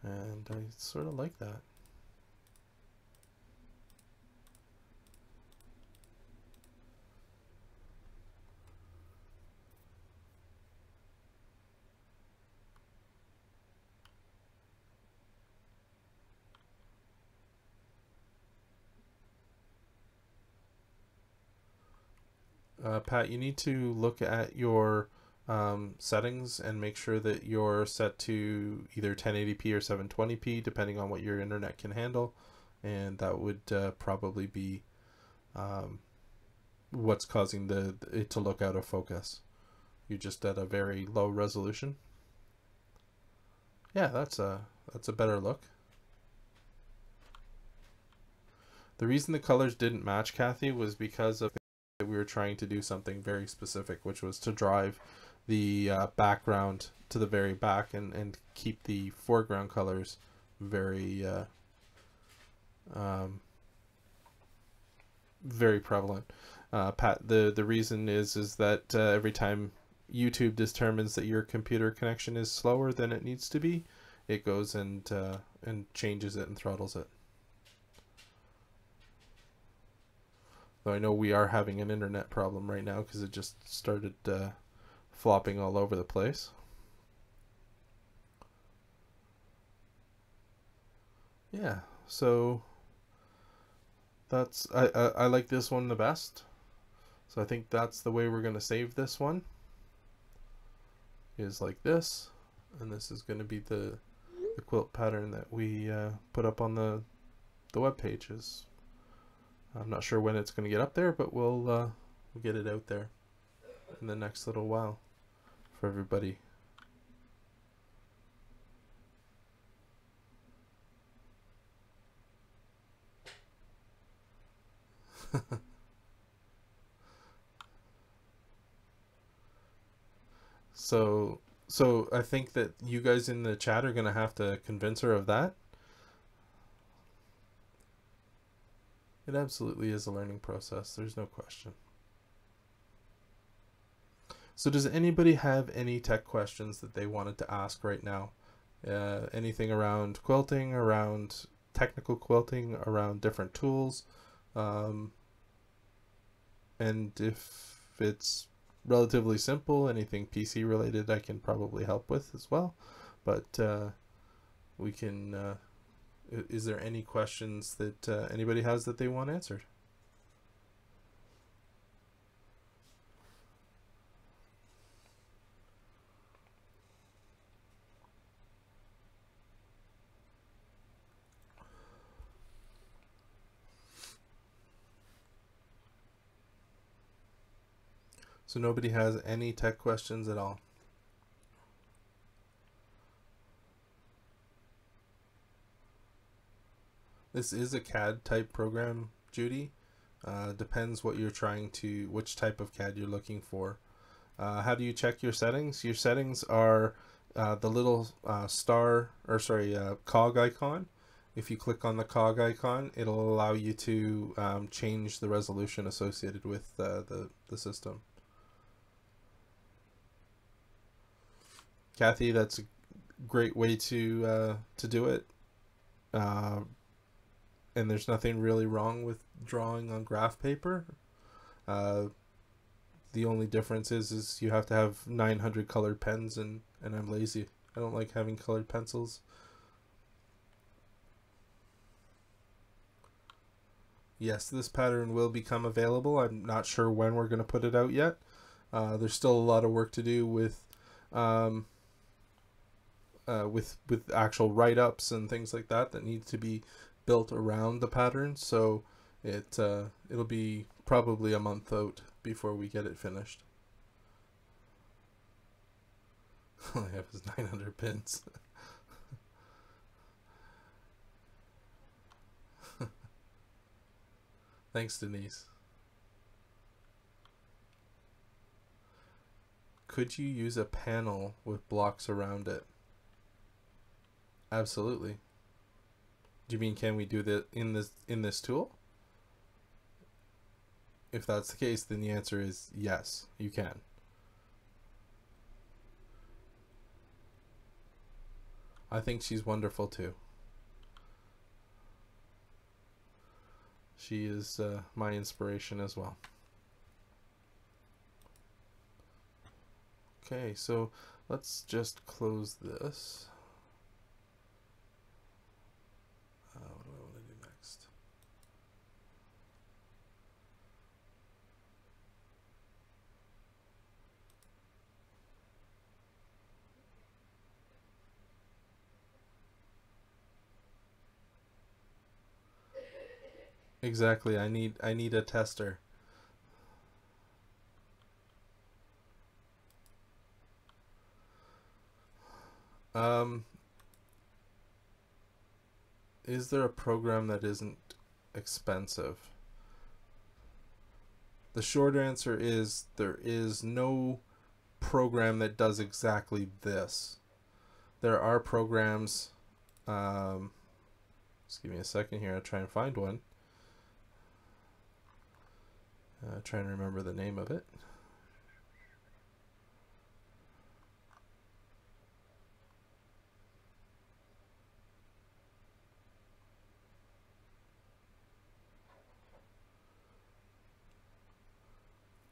and I sort of like that. Pat, you need to look at your settings and make sure that you're set to either 1080p or 720p, depending on what your internet can handle, and that would probably be what's causing it to look out of focus. You're just at a very low resolution. Yeah, that's a better look. The reason the colors didn't match, Kathy, was because of we were trying to do something very specific, which was to drive the background to the very back and keep the foreground colors very very prevalent. Pat, the reason is that every time YouTube determines that your computer connection is slower than it needs to be, it goes and changes it and throttles it. Though I know we are having an internet problem right now because it just started flopping all over the place. Yeah, so that's I like this one the best. So I think that's the way we're going to save this one. Is like this, and this is going to be the quilt pattern that we put up on the web pages. I'm not sure when it's going to get up there, but we'll get it out there in the next little while for everybody. So I think that you guys in the chat are going to have to convince her of that. It absolutely is a learning process. There's no question. So does anybody have any tech questions that they wanted to ask right now? Anything around quilting, around technical quilting, around different tools? And if it's relatively simple, anything PC related I can probably help with as well. But we can, is there any questions that anybody has that they want answered? So nobody has any tech questions at all? This is a CAD type program, Judy. Depends what you're trying to, which type of CAD you're looking for. How do you check your settings? Your settings are the little cog icon. If you click on the cog icon, it'll allow you to change the resolution associated with the system. Kathy, that's a great way to do it. And there's nothing really wrong with drawing on graph paper. The only difference is you have to have 900 colored pens, and I'm lazy. I don't like having colored pencils. Yes, this pattern will become available. I'm not sure when we're going to put it out yet. There's still a lot of work to do with actual write-ups and things like that need to be built around the pattern. So it'll be probably a month out before we get it finished. All I have is 900 pins. Thanks, Denise. Could you use a panel with blocks around it? Absolutely. Do you mean, can we do that in this tool? If that's the case, then the answer is yes, you can. I think she's wonderful too. She is my inspiration as well. Okay, so let's just close this. What do I want to do next? Exactly. I need a tester. Is there a program that isn't expensive? The short answer is there is no program that does exactly this. There are programs, just give me a second here, I'll try and find one. Try and remember the name of it.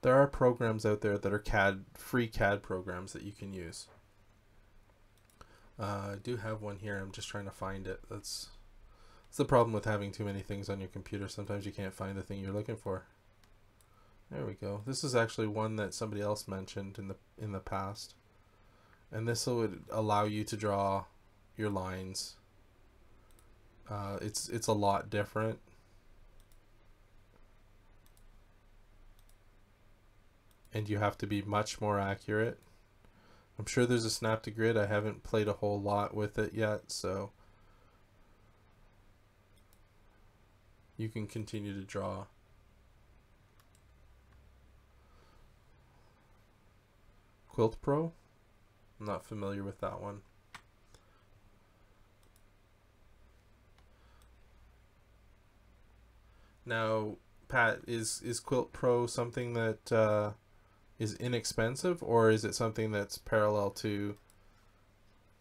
There are programs out there that are free CAD programs that you can use. I do have one here. I'm just trying to find it. That's the problem with having too many things on your computer. Sometimes you can't find the thing you're looking for. There we go. This is actually one that somebody else mentioned in the past, and this would allow you to draw your lines. It's a lot different. And you have to be much more accurate. I'm sure there's a Snap to Grid. I haven't played a whole lot with it yet, so you can continue to draw. Quilt Pro? I'm not familiar with that one. Now, Pat, is Quilt Pro something that is inexpensive, or is it something that's parallel to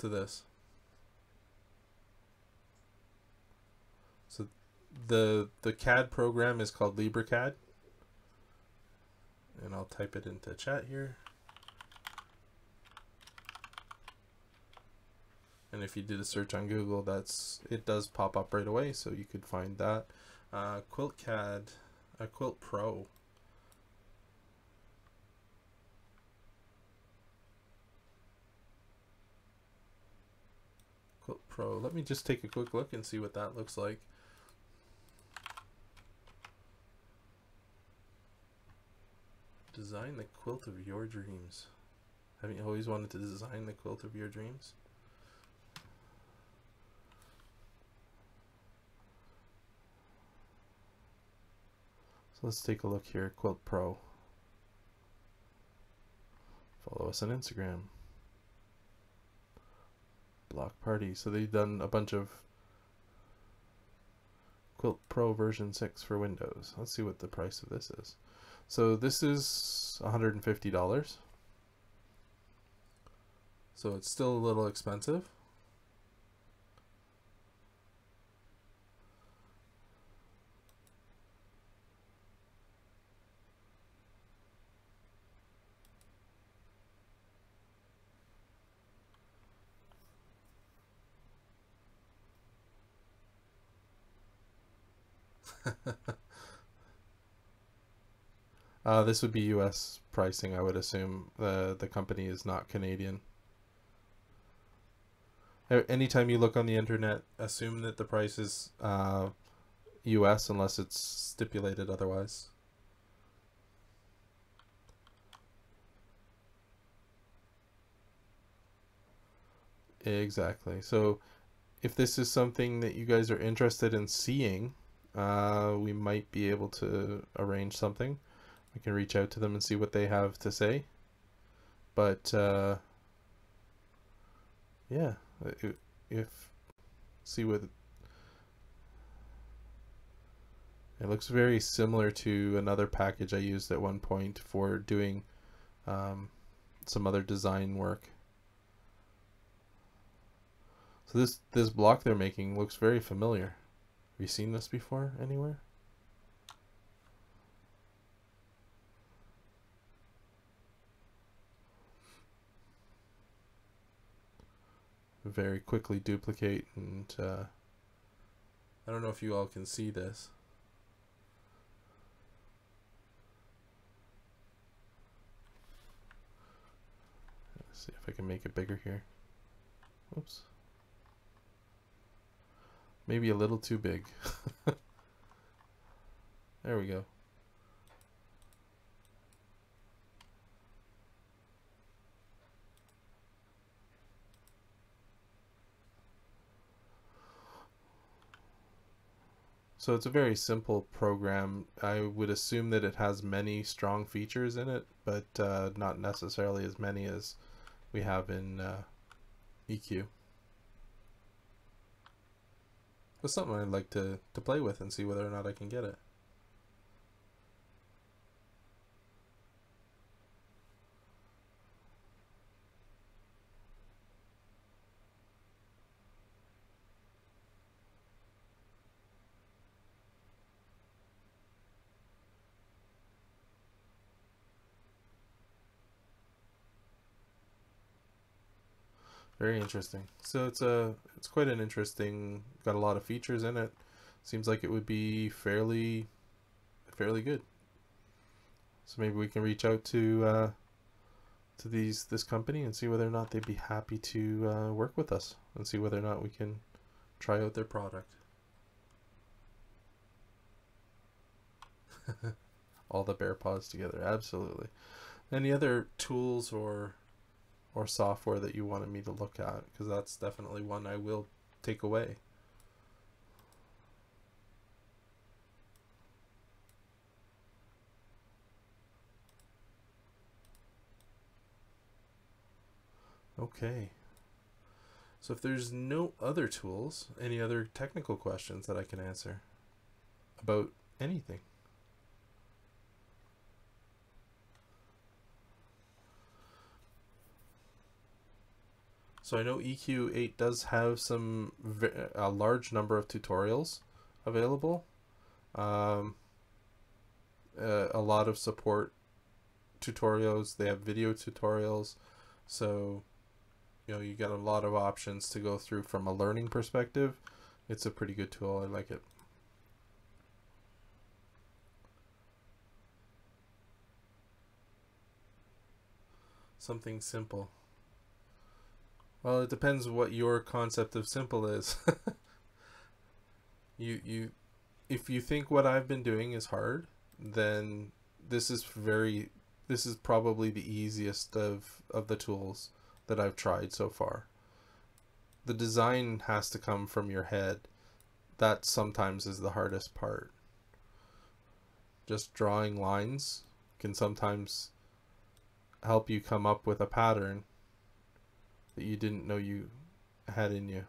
this? So the CAD program is called LibreCAD, and I'll type it into chat here. And and if you did a search on Google, it does pop up right away, so you could find that. QuiltCAD, Quilt Pro. Quilt Pro. Let me just take a quick look and see what that looks like. Design the quilt of your dreams. Haven't you always wanted to design the quilt of your dreams? So let's take a look here. Quilt Pro. Follow us on Instagram. Block Party. So they've done a bunch of Quilt Pro version 6 for Windows. Let's see what the price of this is. So this is $150. So it's still a little expensive. This would be US pricing, I would assume. The company is not Canadian. Anytime you look on the internet, assume that the price is US unless it's stipulated otherwise. Exactly. So if this is something that you guys are interested in seeing, we might be able to arrange something. We can reach out to them and see what they have to say. But yeah, see what it looks very similar to another package I used at one point for doing some other design work. So this block they're making looks very familiar. Have you seen this before anywhere? Very quickly duplicate, and I don't know if you all can see this. Let's see if I can make it bigger here. Oops. Maybe a little too big. There we go. So it's a very simple program. I would assume that it has many strong features in it, but not necessarily as many as we have in EQ. It's something I'd like to play with and see whether or not I can get it. Very interesting. So it's quite an interesting, got a lot of features in it. Seems like it would be fairly good. So maybe we can reach out to this company and see whether or not they'd be happy to work with us, and see whether or not we can try out their product. All the bear paws together, absolutely. Any other tools or software that you wanted me to look at? Because that's definitely one I will take away. Okay. So if there's no other tools, any other technical questions that I can answer about anything? So I know EQ8 does have a large number of tutorials available. A lot of support tutorials. They have video tutorials. So you get a lot of options to go through from a learning perspective. It's a pretty good tool. I like it. Something simple. Well, it depends what your concept of simple is. you if you think what I've been doing is hard, then this is probably the easiest of the tools that I've tried so far. The design has to come from your head. That sometimes is the hardest part. Just drawing lines can sometimes help you come up with a pattern that you didn't know you had in you.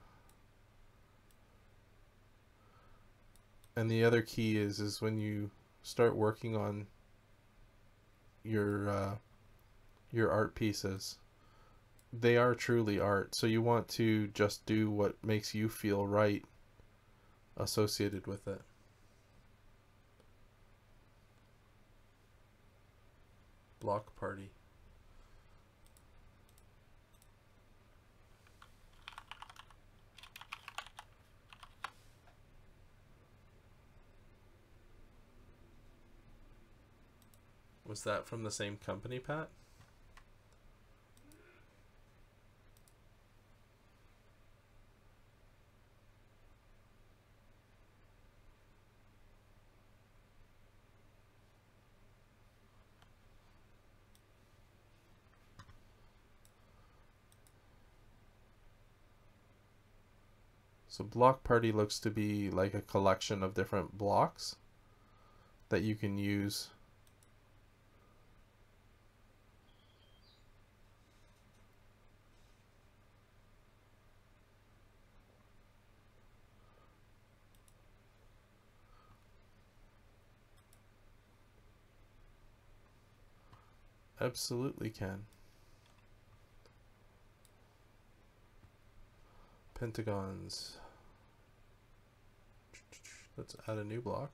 And the other key is when you start working on your art pieces, they are truly art. So you want to just do what makes you feel right associated with it. Block party. Was that from the same company, Pat? So Block Party looks to be like a collection of different blocks that you can use. Absolutely can. Pentagons. Let's add a new block.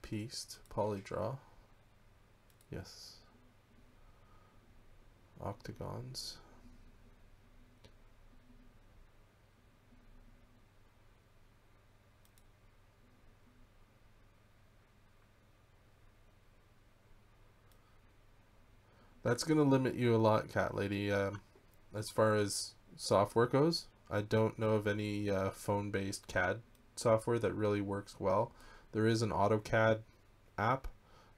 Pieced, polydraw. Yes. Octagons. That's going to limit you a lot, Cat Lady. As far as software goes, I don't know of any phone-based CAD software that really works well. There is an AutoCAD app,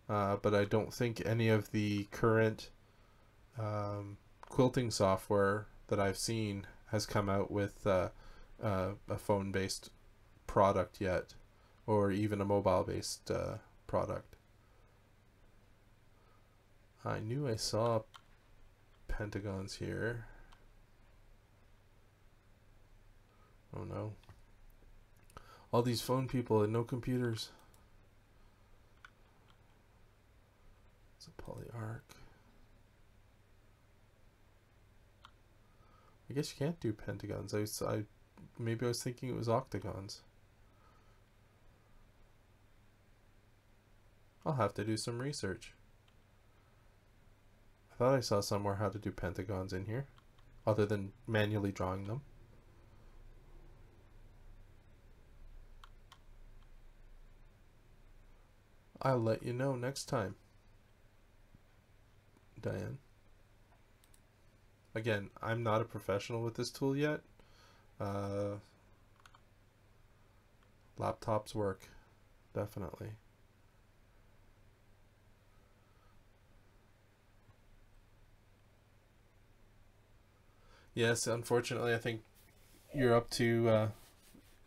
but I don't think any of the current quilting software that I've seen has come out with a phone-based product yet, or even a mobile-based product. I knew I saw pentagons here. Oh no. All these phone people and no computers. It's a polyarc. I guess you can't do pentagons. Maybe I was thinking it was octagons. I'll have to do some research. I thought I saw somewhere how to do pentagons in here, other than manually drawing them. I'll let you know next time, Diane. Again, I'm not a professional with this tool yet. Laptops work, definitely. Yes, unfortunately, I think you're up to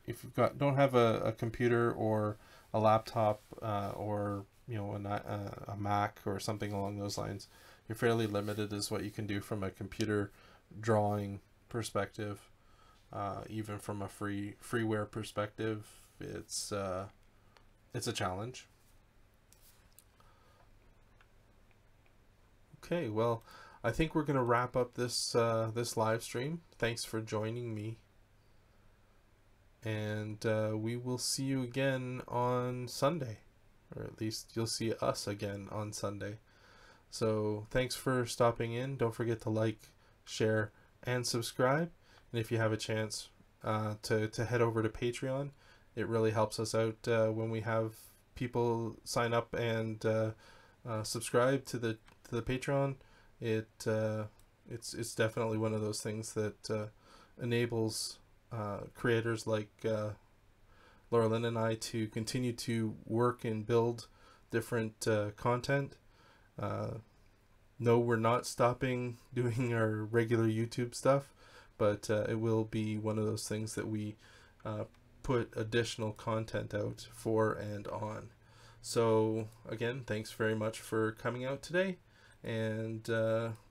if you don't have a computer or a laptop or a Mac or something along those lines, you're fairly limited as what you can do from a computer drawing perspective. Even from a freeware perspective, it's a challenge. Okay, well, I think we're gonna wrap up this this live stream. Thanks for joining me, and we will see you again on Sunday, or at least you'll see us again on Sunday. So thanks for stopping in. Don't forget to like, share, and subscribe. And if you have a chance to head over to Patreon, it really helps us out when we have people sign up and subscribe to the Patreon. It's definitely one of those things that enables creators like Laura Lynn and I to continue to work and build different content. No, we're not stopping doing our regular YouTube stuff, but it will be one of those things that we put additional content out for and on. So again, thanks very much for coming out today, and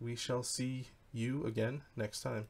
we shall see you again next time.